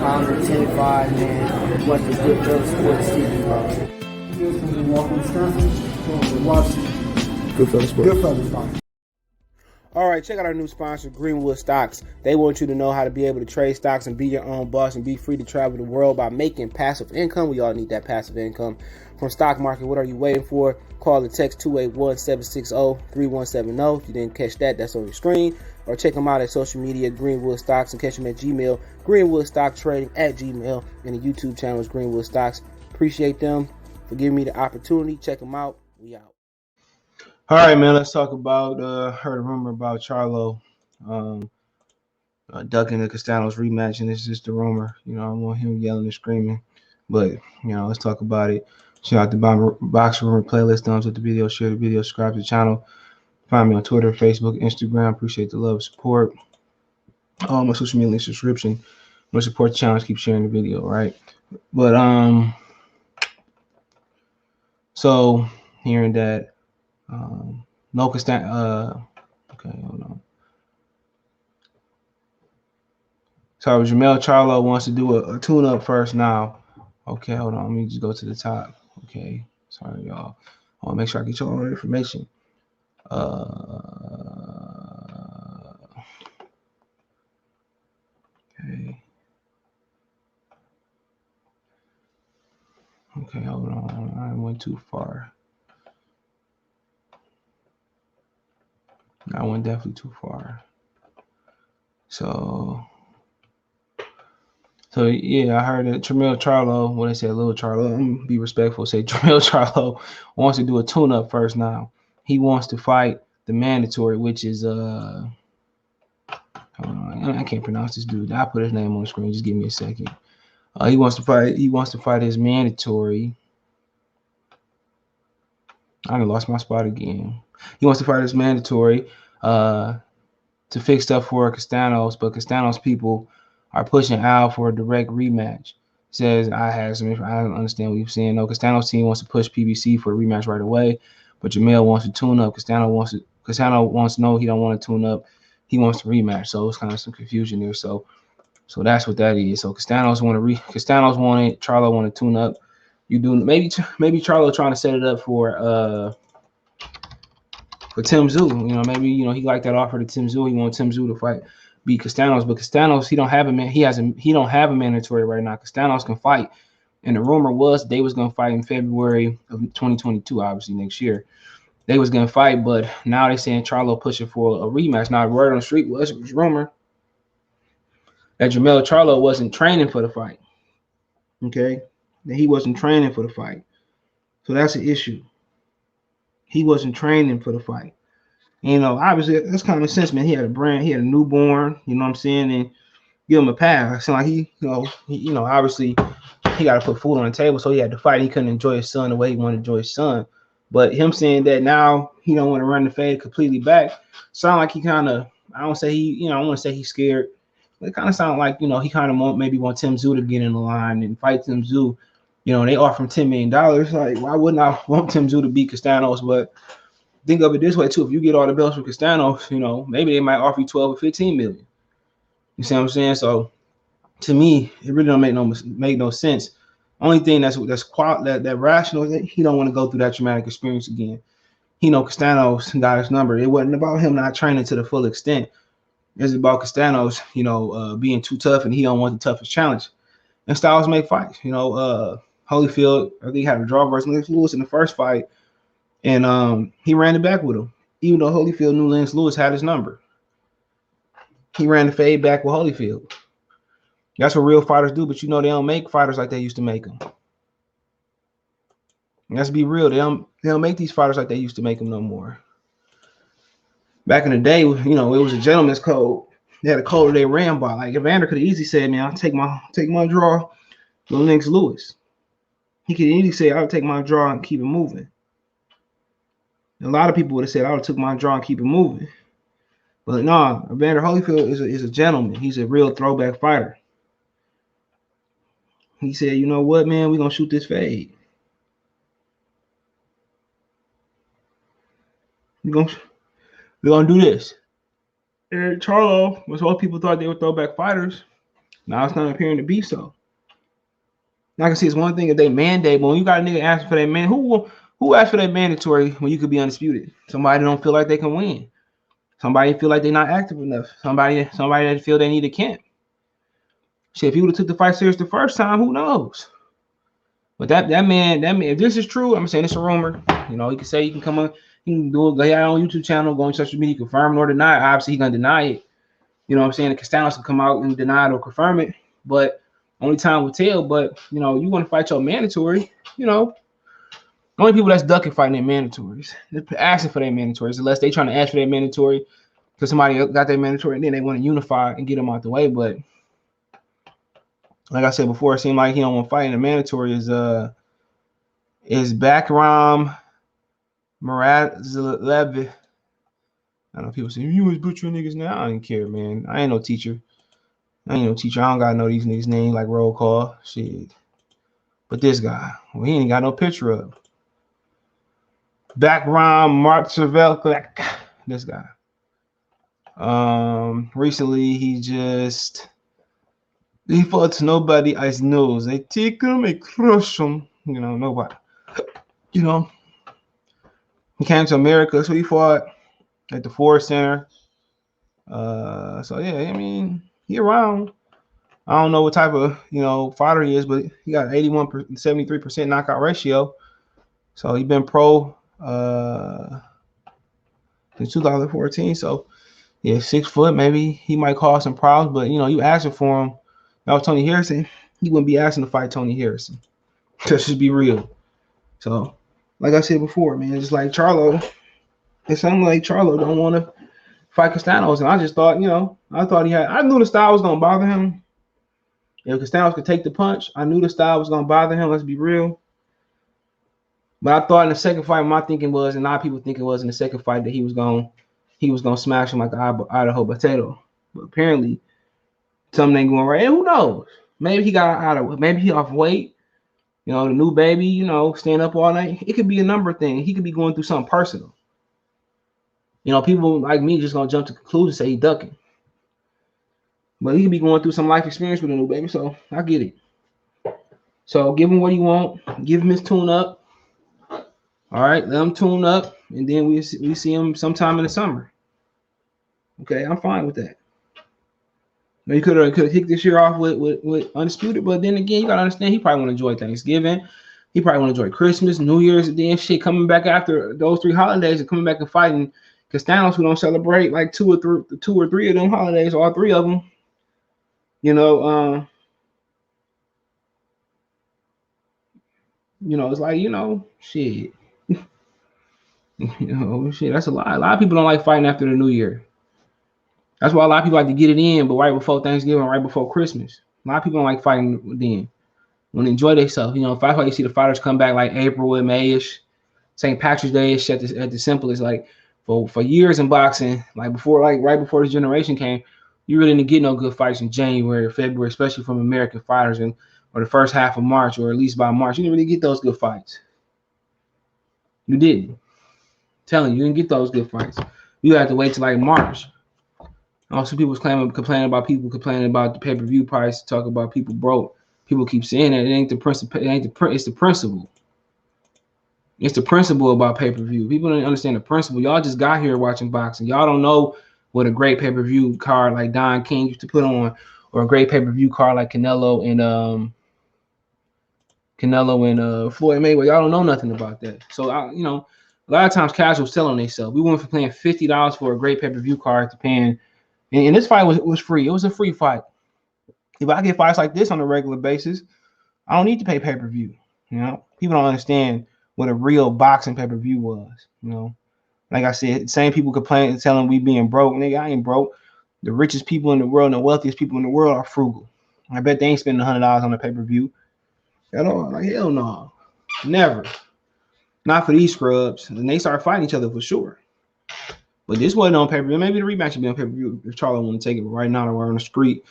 founder, 10-5, man. What the Good Fellas Sports TV, bro. Here's from Milwaukee, Wisconsin. So watching Good Fellas Sports. Good Fellas Sports. All right, check out our new sponsor, Greenwood Stocks. They want you to know how to be able to trade stocks and be your own boss and be free to travel the world by making passive income. We all need that passive income from stock market. What are you waiting for? Call or text 281-760-3170. If you didn't catch that, that's on your screen. Or check them out at social media, Greenwood Stocks, and catch them at Gmail, Greenwood Stock Trading at Gmail. And the YouTube channel is Greenwood Stocks. Appreciate them for giving me the opportunity. Check them out. We out. All right, man. Let's talk about. Heard a rumor about Charlo ducking the Castano's rematch, and it's just a rumor. You know, I don't want him yelling and screaming, but you know, let's talk about it. Check out the Box Rumor playlist. Thumbs up the video, share the video, subscribe to the channel. Find me on Twitter, Facebook, Instagram. Appreciate the love and support. All my social media links, subscription. Want to support the channel, keep sharing the video, right? But so hearing that. No Castano. Okay, hold on. So Jermell Charlo wants to do a tune-up first now. Okay, hold on. Let me just go to the top. Okay, sorry, y'all. I want to make sure I get you all the information. Okay. Okay, hold on. I went too far. I went definitely too far. So yeah, I heard that Jermell Charlo, when they say little Charlo, I'm gonna be respectful, say Jermell Charlo wants to do a tune-up first now. He wants to fight the mandatory, which is hold on, I can't pronounce this dude. I'll put his name on the screen. Just give me a second. He wants to fight his mandatory. I lost my spot again. He wants to fight his mandatory to fix stuff for Castano's, but Castano's people are pushing Al for a direct rematch. Says I don't understand what you're saying. No, Castano's team wants to push PBC for the rematch right away, but Jermell wants to tune up. Castano wants to know he don't want to tune up. He wants to rematch. So it's kind of some confusion there. So that's what that is. So Castano's want it. Charlo want to tune up. You do maybe Charlo trying to set it up for Tim Tszyu. You know, maybe he liked that offer to Tim Tszyu. He wants Tim Tszyu to beat Castano's, but Castano's he don't have a mandatory right now. Castano's can fight, and the rumor was they was gonna fight in February of 2022, obviously next year. They was gonna fight, but now they're saying Charlo pushing for a rematch. Now the word on the street was rumor that Jermell Charlo wasn't training for the fight. Okay, that he wasn't training for the fight, so that's an issue. He wasn't training for the fight. Obviously that's common sense, man. He had a newborn, you know what I'm saying, and give him a pass. So like he obviously he got to put food on the table, so he had to fight. He couldn't enjoy his son the way he wanted to enjoy his son. But him saying that now he don't want to run the fade completely back, sound like he kind of, I don't want to say he's scared. But it kind of sound like, he kind of want Tim Tszyu to get in the line and fight Tim Tszyu. They offer him $10 million. Like, why wouldn't I want Tim Tszyu to beat Castano's? But think of it this way too: if you get all the belts from Castano's, maybe they might offer you 12 or 15 million. You see what I'm saying? So to me, it really don't make no sense. Only thing that rational is that he don't want to go through that traumatic experience again. Castano's got his number. It wasn't about him not training to the full extent. It's about Castano's, being too tough, and he don't want the toughest challenge. And styles make fights. Holyfield, I think he had a draw versus Lennox Lewis in the first fight, and he ran it back with him. Even though Holyfield knew Lennox Lewis had his number, he ran the fade back with Holyfield. That's what real fighters do, but they don't make fighters like they used to make them. And let's be real, they don't make these fighters like they used to make them no more. Back in the day, it was a gentleman's code. They had a code they ran by. Like Evander could have easily said, "Man, I'll take my draw with Lennox Lewis." He could easily say, "I'll take my draw and keep it moving." A lot of people would have said, "I would have took my draw and keep it moving." But no, Evander Holyfield is a gentleman. He's a real throwback fighter. He said, "You know what, man? We're gonna shoot this fade. We're gonna do this." And Charlo, which most people thought they were throwback fighters, Now it's not appearing to be so. Like I see, it's one thing if they mandate, but when you got a nigga asking for that man, who asked for that mandatory when you could be undisputed? Somebody don't feel like they can win. Somebody feel like they're not active enough. Somebody that feel they need a camp. Shit, if he would have took the fight serious the first time, who knows? But that man, if this is true, I'm saying it's a rumor. You know, he can say he can come on, he can do it, go on YouTube channel, go on social media, confirm it or deny it. Obviously, he's gonna deny it. You know what I'm saying? The Castano can come out and deny it or confirm it, but only time will tell. But you know, you want to fight your mandatory, you know. The only people that's ducking fighting their mandatories, they're asking for their mandatories, unless they trying to ask for their mandatory because somebody got their mandatory and then they want to unify and get them out the way. But like I said before, it seemed like he don't want to fight in the mandatory is Bakram Muradzev. I know people say you always butcher niggas now. I don't care, man. I ain't no teacher. I don't gotta know these niggas' names like roll call. Shit. But this guy, well, he ain't got no picture of. Bakram Muradzev. This guy. Recently he fought to nobody I knows. They take him, they crush him. You know, nobody. You know. He came to America, so he fought at the Ford Center. So yeah, I mean, he around. I don't know what type of fighter he is, but he got 73% knockout ratio. So he been pro since 2014. So yeah, 6 foot. Maybe he might cause some problems, but you asking for him. That was Tony Harrison. He wouldn't be asking to fight Tony Harrison. Let's just be real. So, like I said before, man, it's like Charlo. It's something like Charlo don't want to fight Castanos, and I just thought, I knew the style was gonna bother him. If Castanos could take the punch, I knew the style was gonna bother him. Let's be real. But I thought in the second fight, my thinking was, and a lot of people think it was in the second fight that he was gonna smash him like an Idaho potato. But apparently, something ain't going right. And who knows? Maybe he got out of, maybe he off weight. The new baby, staying up all night. It could be a number of things. He could be going through something personal. People like me just gonna jump to conclusions and say he ducking. But he could be going through some life experience with a new baby, so I get it. So give him what he want. Give him his tune up. All right, let him tune up, and then we see him sometime in the summer. Okay, I'm fine with that. He could have kicked this year off with Undisputed, but then again, you gotta understand he probably want to enjoy Thanksgiving. He probably want to enjoy Christmas, New Year's, and then shit coming back after those 3 holidays and coming back and fighting Castanos who don't celebrate like 2 or 3 of them holidays, or all 3 of them. It's like, shit. Shit, that's a lot. A lot of people don't like fighting after the New Year. That's why a lot of people like to get it in, but right before Thanksgiving, right before Christmas. A lot of people don't like fighting then. Want to enjoy themselves. That's why you see the fighters come back like April and May-ish, St. Patrick's Day-ish at the simplest. Like for years in boxing, like before, like right before this generation came, you really didn't get no good fights in January or February, especially from American fighters, or the first half of March, or at least by March. You didn't really get those good fights. You didn't. I'm telling you didn't get those good fights. You had to wait till like March. Also, people complaining about the pay-per-view price, talk about people broke. People keep saying that it ain't the principle. It's the principle. It's the principle about pay-per-view. People don't understand the principle. Y'all just got here watching boxing. Y'all don't know what a great pay-per-view card like Don King used to put on, or a great pay-per-view card like Canelo and Floyd Mayweather. Y'all don't know nothing about that. So a lot of times casuals sell on themselves. We went from paying $50 for a great pay-per-view card to paying. And this fight was free. It was a free fight. If I get fights like this on a regular basis, I don't need to pay pay-per-view. People don't understand what a real boxing pay-per-view was. Like I said, same people complain and telling we being broke. Nigga, I ain't broke. The richest people in the world and the wealthiest people in the world are frugal. I bet they ain't spending $100 on a pay-per-view at all. Like, hell no. Never. Not for these scrubs. And they start fighting each other for sure. But this wasn't on pay-per-view. Maybe the rematch would be on pay-per-view if Charlo want to take it. But right now, we're on the street.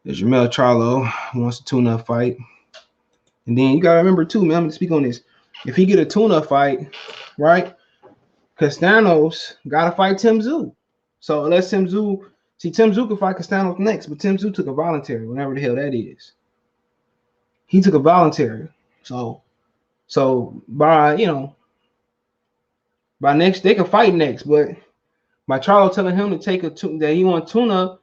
There's Jermell Charlo who wants a tune-up fight. And then you got to remember, too, man, I'm going to speak on this. If he get a tune-up fight, right, Castanos got to fight Tim Tszyu. So unless Tim Tszyu See, Tim Tszyu could fight Castano next, but Tim Tszyu took a voluntary, whatever the hell that is. He took a voluntary. So by, by next, they could fight next, but by Charlo telling him to take that he want tune-up,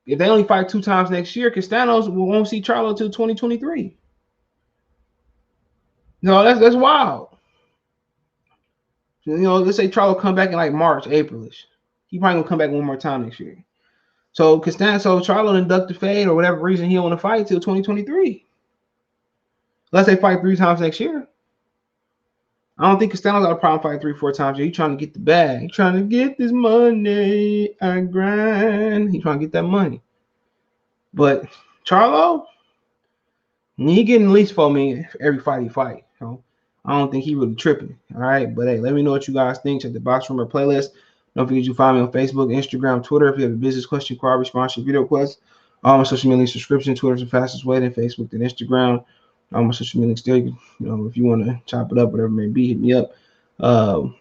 if they only fight 2 times next year, Castano won't see Charlo till 2023. No, that's wild. Let's say Charlo come back in like March, April-ish. He probably gonna come back one more time next year. So Charlo induct the fade or whatever reason he don't want to fight till 2023. Unless they fight 3 times next year. I don't think Castano's got a problem fighting 3-4 times. He's trying to get the bag. He's trying to get this money. I grind. He's trying to get that money. But Charlo, he getting at least $4 million every fight he fight. I don't think he really tripping. All right. But hey, let me know what you guys think. Check the Box Rumor playlist. Don't forget you find me on Facebook, Instagram, Twitter. If you have a business question, query, sponsor, video request, all my social media subscription. Twitter's the fastest way than Facebook than Instagram. All my social media still, if you want to chop it up, whatever it may be, hit me up. All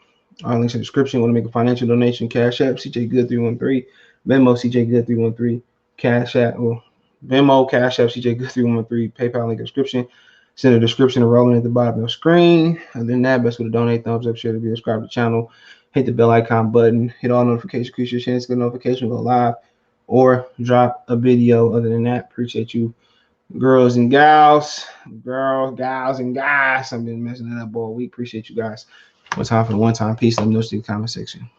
links in the description. Want to make a financial donation? Cash App, CJ Good 313. Venmo, CJ Good 313. Cash App, Venmo, Cash App, CJ Good 313. PayPal link in the description. Send a description and rolling at the bottom of the screen. Other than that, best way to donate, thumbs up, share the video, subscribe to the channel, hit the bell icon button, hit all notifications, increase your chance to get a notification, go live, or drop a video. Other than that, appreciate you, girls and gals, gals and guys. I've been messing it up all week. Appreciate you guys. One time for the one time. Peace. Let me know in the comment section.